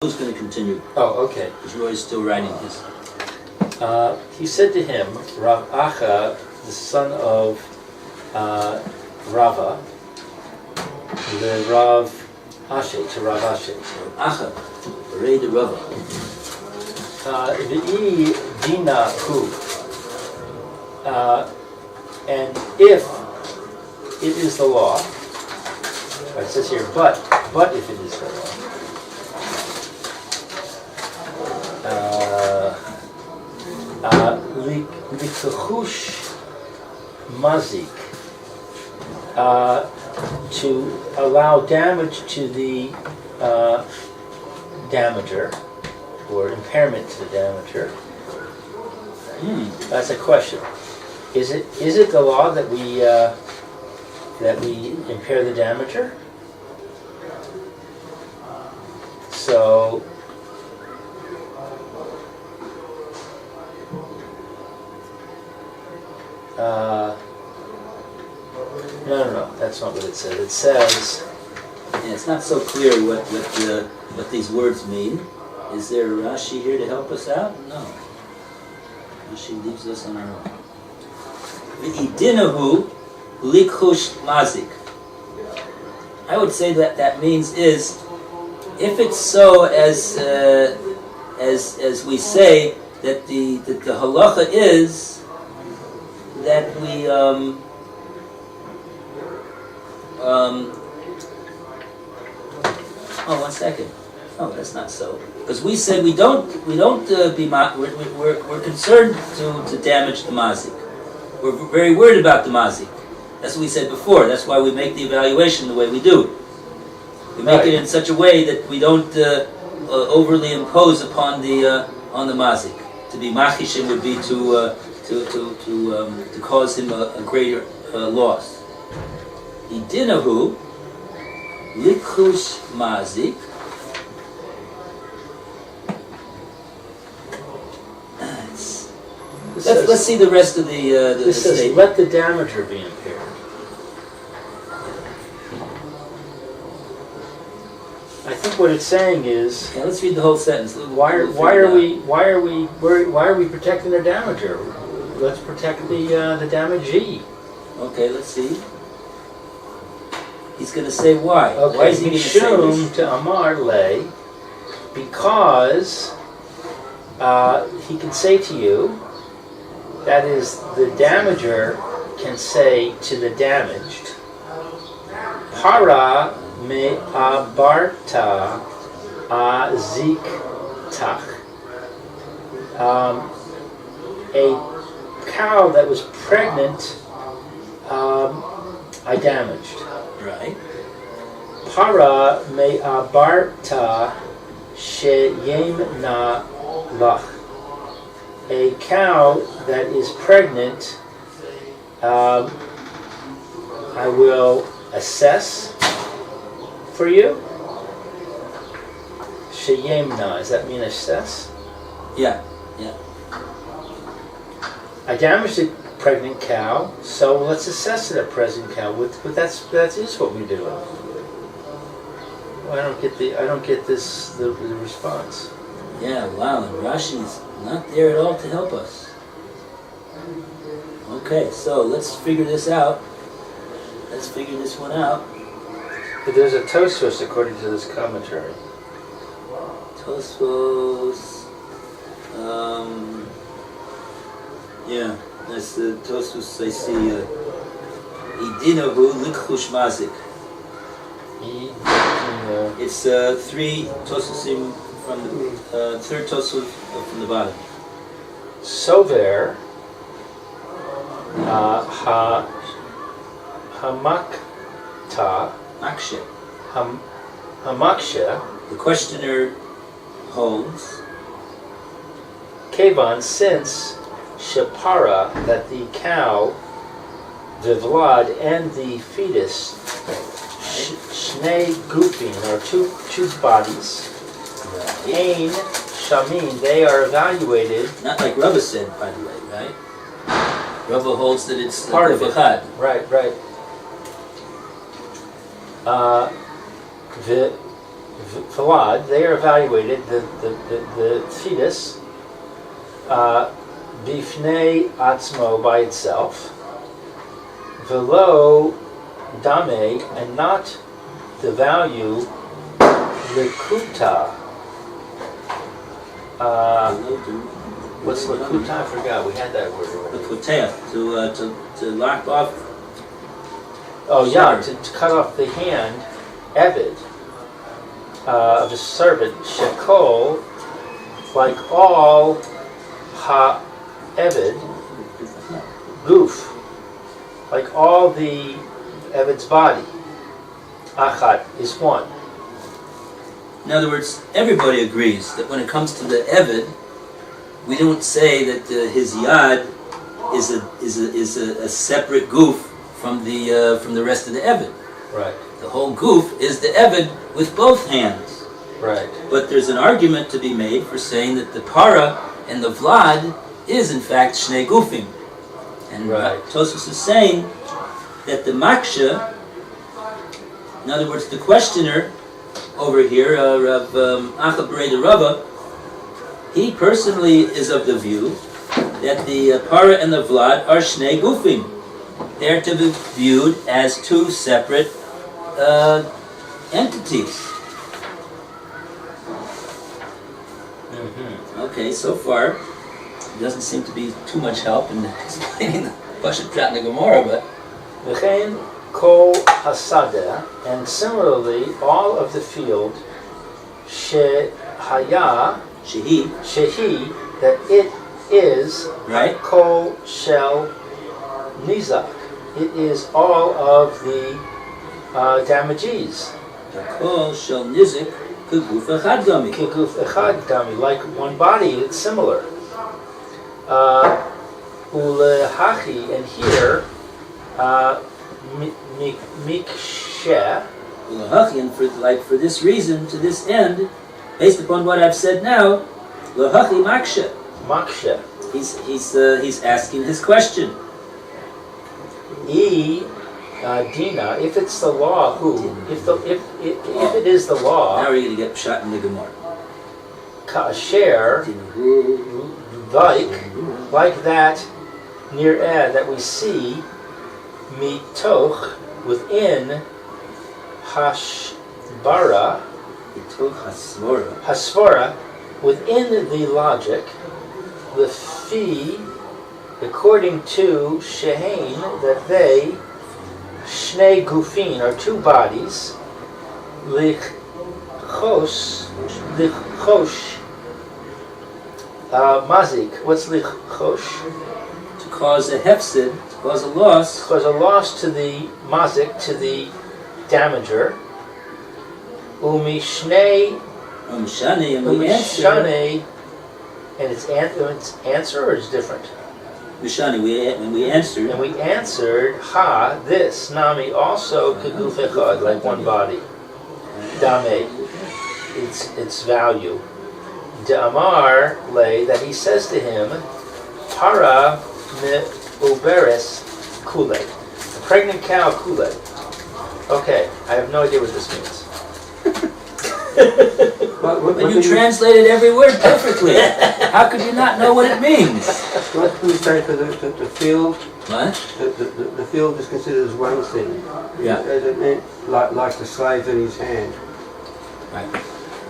Who's going to continue? Oh, okay. Because Roy's still writing his. He said to him, Rav Acha, the son of Rava, the Rav Ashe, to Rav Ashe. Acha, Rei de Rava. V'i dina hu. And if it is the law, it says here, but if it is the law, likachush mazik, to allow damage to the damager, or impairment to the damager. That's a question. Is it the law that we impair the damager? So no, that's not what it says. It says, yeah, it's not so clear what these words mean. Is there Rashi here to help us out? No. Rashi leaves us on our own. V'idinahu likhush mazik. I would say that means is, if it's so as we say that the halacha is that we oh, 1 second. No, that's not so. Because we said we're concerned to damage the mazik. We're very worried about the mazik. That's what we said before. That's why we make the evaluation the way we do. We make it in such a way that we don't overly impose upon the mazik. To be machishim would be to cause him a greater loss. Idinahu likhush mazik. Let's see the rest of the this says, statement. let the damager be impaired. I think what it's saying is, Yeah, let's read the whole sentence. why are we protecting the damager? Let's protect the damagee. Okay, let's see. He's going to say why. Okay, Why is he going to say this? to Amar lay, because he can say to you, that is, the damager can say to the damaged, para me abarta aziktach. A cow that was pregnant, I damaged. Right. Para me abarta sheyemna lach. A cow that is pregnant, I will assess for you. Sheyemna, does that mean assess? Yeah. I damaged a pregnant cow, so let's assess that present cow. But that is what we do. Well, I don't get the response. Yeah, wow, and Rashi's not there at all to help us. Okay, so let's figure this out. Let's figure this one out. But there's a Tosfos according to this commentary. Tosfos, yeah, that's the Tosfos I see. Idinahu likhush mazik. It's 3 Tosfosim from the third Tosfos from the bottom. Sover hamakta Aksha. hamaksha The questioner holds. Kevan, since Shapara, that the cow, the Vlad, and the fetus, Shnei Gufin, are two bodies, Ein Shamin, they are evaluated. Not like Rava said, by the way, right? Rava holds that it's part of it. Vachad. Right. Vlad, they are evaluated, the fetus, bifnei atzmo, by itself, velo dame, and not the value likuta. What's likuta? I forgot. We had that word already. Likutea, to lock off. Oh yeah, to cut off the hand, Eved, of a servant, Shekol, like all ha-Eved, goof, like all the Eved's body, Achat is one. In other words, everybody agrees that when it comes to the Eved, we don't say that his yad is a separate goof from the rest of the Eved. Right. The whole goof is the Eved with both hands. Right. But there's an argument to be made for saying that the para and the vlad is in fact shnei gufim. And right. Tosfos is saying that the maksha, in other words, the questioner over here, Rav Acha Bereda Rava, he personally is of the view that the para and the vlad are shnei gufim. They're to be viewed as two separate entities. Mm-hmm. Okay, so far, it doesn't seem to be too much help in explaining the Pashat Prat in the Gemora, but... V'chein kol hasadeh, and similarly, all of the field, shehaya, shehi, that it is, right? Kol shel nizak. It is all of the damages. Kol shel nizik keguf echad gami. Keguf echad gami, like one body, it's similar. Ulehachi, and here, miksheh. Ulehachi, and for this reason, to this end, based upon what I've said now, ulehachi makshe. Makshe. He's asking his question. Dina, if it's the law, who? If it is the law. Now we're going to get shot in the Gemora. Kasher, like that near that we see mitoch, within hashbara, hasvara, within the logic, the fee, according to shehain, that they shnei gufin, are two bodies, lichosh mazik. What's lichosh? To cause a hefsid, to cause a loss. To cause a loss to the mazik, to the damager. Umishnei. Umishane. And its answer, or is different? Mishani, when we answered. And we answered, ha, this, nami, also keguf echad, like one body. Dame, its value. De'amar lay, that he says to him, para me uberes kule. A pregnant cow kule. Okay, I have no idea what this means. But you translated every word perfectly. How could you not know what it means? What we say for the field? What? The field is considered as one thing. Yeah. Like the slave in his hand. Right.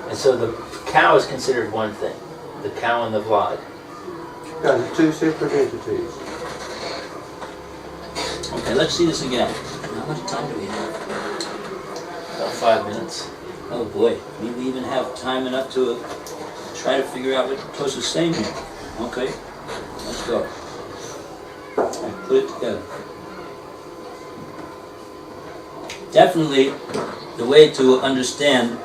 And so the cow is considered one thing. The cow and the vlad. No, they're two separate entities. Okay, let's see this again. How much time do we have? About 5 minutes. Oh boy, we even have time enough to try to figure out what Tosfos is saying here. Okay, let's go. And put it together. Definitely, the way to understand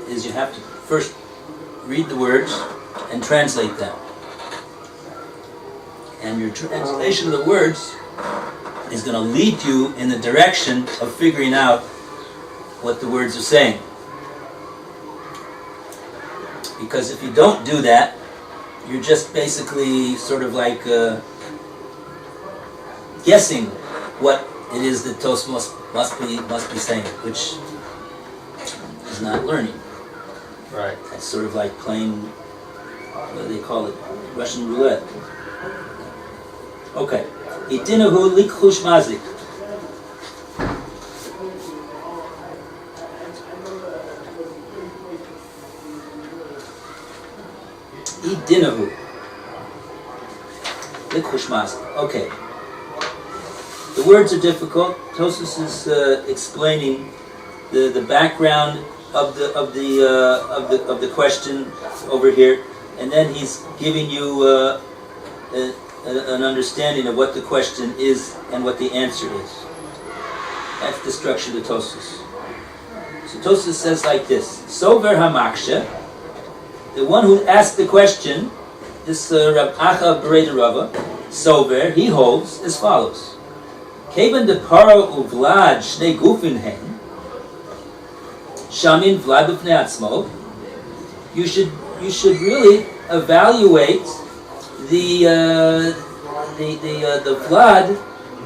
is you have to first read the words and translate them. And your translation of the words is going to lead you in the direction of figuring out what the words are saying. Because if you don't do that, you're just basically sort of like guessing what it is that Tosfos must be saying, which is not learning. Right. That's sort of like playing, what do they call it, Russian roulette. Okay. Idinahu likhush mazik. Idinahu likhush mazik. Okay. The words are difficult. Tosfos is explaining the background of the question over here, and then he's giving you an understanding of what the question is and what the answer is. That's the structure of the Tosfos. So Tosfos says like this: Sover Hamaksha, the one who asked the question, this Rav Acha Bereda Rava, Sover, he holds as follows. Kevan de para uvlad shnei gufin hen, shamin vlad b'fnei atzmo. You should really evaluate the vlad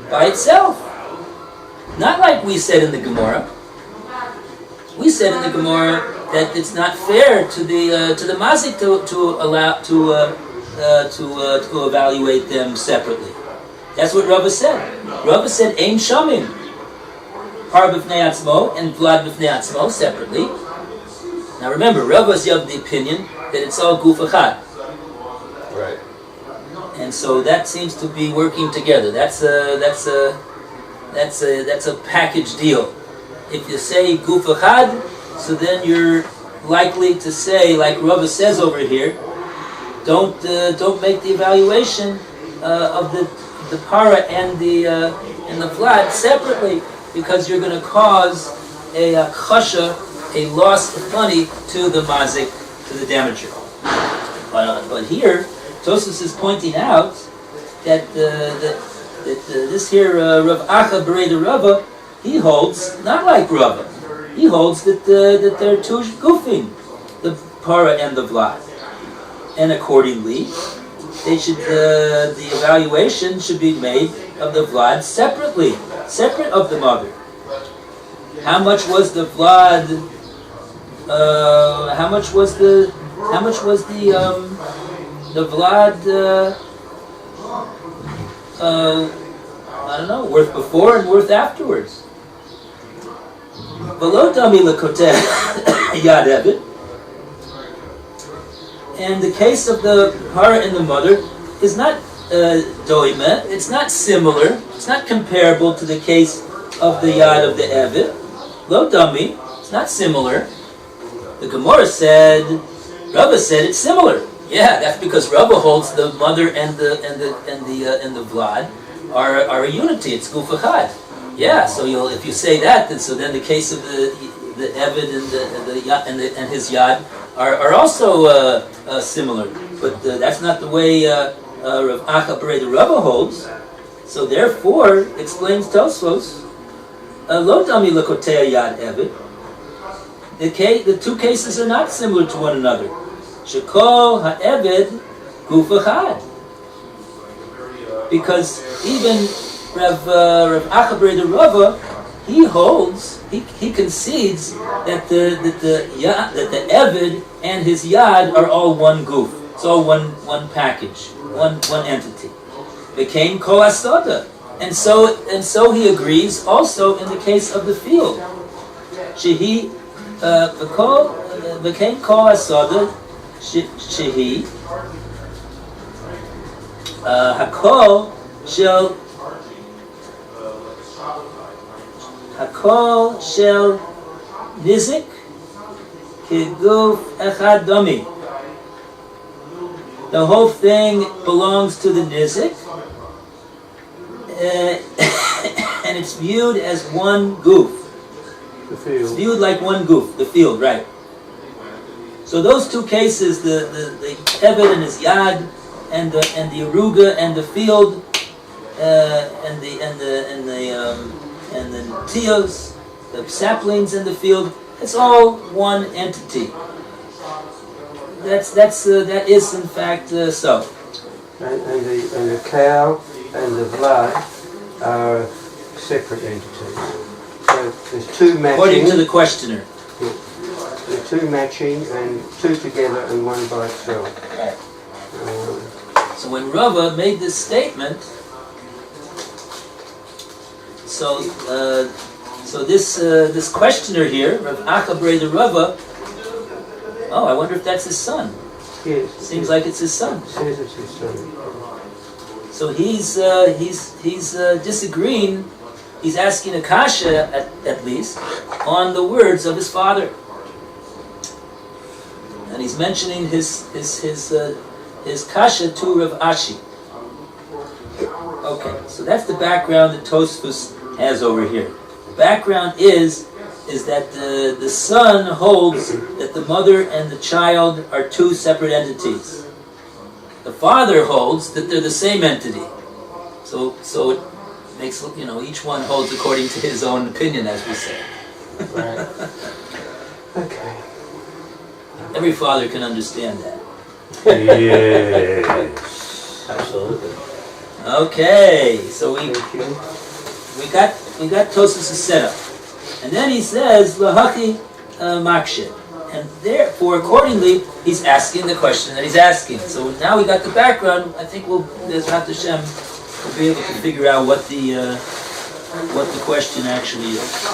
by itself. Not like we said in the Gemora. We said in the Gemora that it's not fair to the mazik to evaluate them separately. That's what Rava said. Rava said, Ein Shamim. Par b'fnei atzmo and Vlad b'fnei atzmo separately. Now remember, Rava's of the opinion that it's all guf echad. Right. And so that seems to be working together. That's a package deal. If you say guf echad, so then you're likely to say, like Rava says over here, don't make the evaluation of the para and the vlad separately, because you're going to cause a chasha, a loss of money to the mazik, to the damager. But here, Tosfos is pointing out that this here Rav Acha Bereda Rava, he holds not like Rava. He holds that there are two gufim, the para and the vlad, and accordingly, they should the evaluation should be made of the vlad separately, separate of the mother. How much was the vlad? How much was the vlad? I don't know, worth before and worth afterwards. V'lo dami l'koteh yad evet. And the case of the para and the mother is not doime, it's not similar, it's not comparable to the case of the yad of the evet. Lo dami, it's not similar. The Gemora said, Rava said it's similar. Yeah, that's because Rava holds the mother and the vlad are a unity. It's guf echad. Yeah, so if you say that, then the case of the evet and his yad are also similar. But that's not the way Rav Acha Bereda Rava holds. So therefore, explains Tosfos, lo dami l'kotea yad evet. The two cases are not similar to one another. Shekol ha'eved guf echad. Because even Rav Acha Bereda Rava, he holds, he concedes that the eved and his yad are all one guf. It's all one package, one entity. Became kol asoda, and so he agrees also in the case of the field. Shehi became kol asoda. Shehi hakol shel nizik keguf echad domi. The whole thing belongs to the nizik, and it's viewed as one guf. The field. It's viewed like one guf, the field, right? So those two cases, the eved and his yad, and the aruga and the field, and the tios, the saplings in the field, it's all one entity. That is in fact so. And the cow and the vlad are separate entities. So there's two matching. According to the questioner. The two matching and two together and one by itself. Right. So when Rava made this statement, so this questioner here, Rav Achabre the Rava, oh, I wonder if that's his son. Yes. Seems like it's his son. It says it's his son. So he's disagreeing. He's asking a kasha at least on the words of his father, and he's mentioning his kasha to Rav Ashi. Okay, so that's the background that Tosfos has over here. The background is that the son holds that the mother and the child are two separate entities. The father holds that they're the same entity. So it makes, each one holds according to his own opinion, as we say. Right. Okay. Every father can understand that. Yes. Absolutely. Okay, so we got Tosfos' setup. And then he says, Lahaki Maksheh. And therefore, accordingly, he's asking the question that he's asking. So now we got the background. I think Bezrat Hashem, we'll be able to figure out what the question actually is.